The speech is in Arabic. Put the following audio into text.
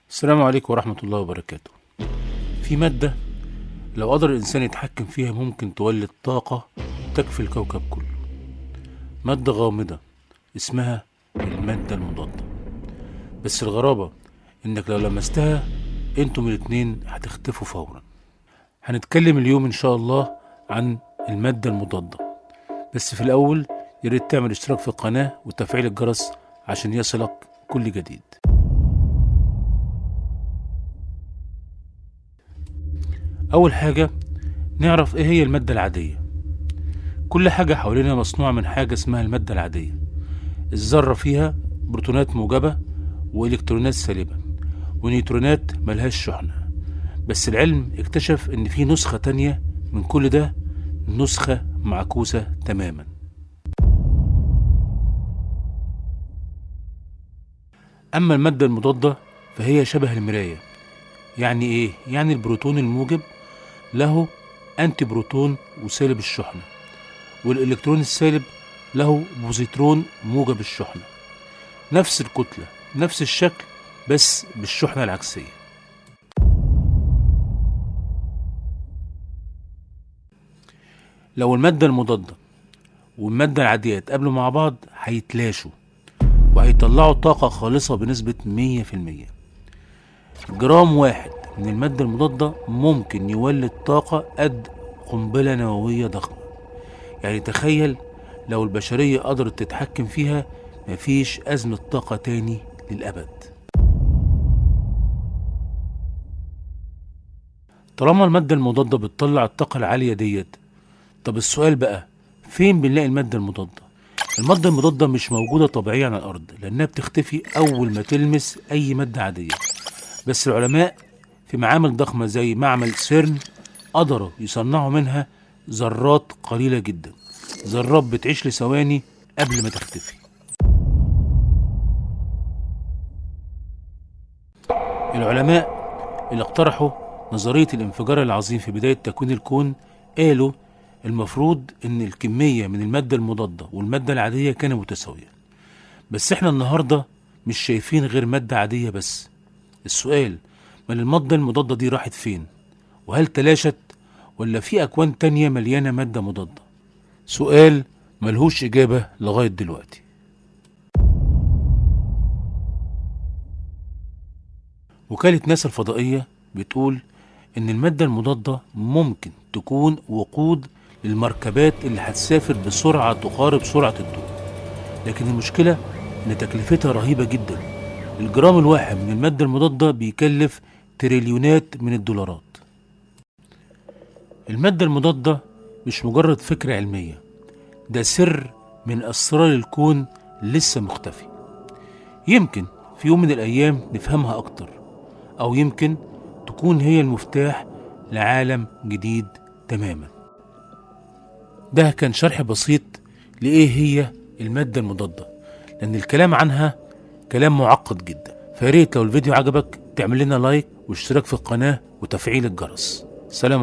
السلام عليكم ورحمة الله وبركاته. في مادة لو قدر الإنسان يتحكم فيها ممكن تولد طاقة تكفي الكوكب كله. مادة غامضة اسمها المادة المضادة، بس الغرابة إنك لو لمستها انتم الاتنين هتختفوا فورا. هنتكلم اليوم إن شاء الله عن المادة المضادة، بس في الأول ياريت تعمل اشتراك في القناة وتفعيل الجرس عشان يصلك كل جديد. أول حاجة نعرف إيه هي المادة العادية. كل حاجة حوالينا مصنوعة من حاجة اسمها المادة العادية. الذرة فيها بروتونات موجبة وإلكترونات سالبة ونيوترونات ملهاش شحنة، بس العلم اكتشف إن في نسخة تانية من كل ده، نسخة معكوسة تماما. أما المادة المضادة فهي شبه المراية. يعني إيه؟ يعني البروتون الموجب له أنتي بروتون وسالب الشحنة، والإلكترون السالب له بوزيترون موجب الشحنة. نفس الكتلة نفس الشكل بس بالشحنة العكسية. لو المادة المضادة والمادة العادية اتقابلوا مع بعض هيتلاشوا وهيطلعوا طاقة خالصة بنسبة 100%. جرام واحد من المادة المضادة ممكن يولد طاقة قد قنبلة نووية ضخمة. يعني تخيل لو البشرية قدرت تتحكم فيها مفيش أزمة طاقة تاني للأبد. طالما المادة المضادة بتطلع الطاقة العالية ديت، طب السؤال بقى فين بنلاقي المادة المضادة؟ المادة المضادة مش موجودة طبيعيا على الأرض لأنها بتختفي أول ما تلمس أي مادة عادية، بس العلماء في معامل ضخمة زي معمل سيرن قدروا يصنعوا منها ذرات قليلة جدا، ذرات بتعيش لثواني قبل ما تختفي. العلماء اللي اقترحوا نظرية الانفجار العظيم في بداية تكوين الكون قالوا المفروض ان الكمية من المادة المضادة والمادة العادية كانت متساوية، بس احنا النهاردة مش شايفين غير مادة عادية بس. السؤال من المادة المضادة دي راحت فين؟ وهل تلاشت ولا في أكوان تانية مليانة مادة مضادة؟ سؤال ملهوش إجابة لغاية دلوقتي. وكالة ناسا الفضائية بتقول إن المادة المضادة ممكن تكون وقود للمركبات اللي هتسافر بسرعة تقارب سرعة الضوء، لكن المشكلة إن تكلفتها رهيبة جدا. الجرام الواحد من المادة المضادة بيكلف تريليونات من الدولارات. المادة المضادة مش مجرد فكرة علمية، ده سر من أسرار الكون لسه مختفي. يمكن في يوم من الأيام نفهمها أكتر، أو يمكن تكون هي المفتاح لعالم جديد تماما. ده كان شرح بسيط لإيه هي المادة المضادة، لأن الكلام عنها كلام معقد جدا. فياريت لو الفيديو عجبك تعمل لنا لايك واشتراك في القناة وتفعيل الجرس. سلام عليكم.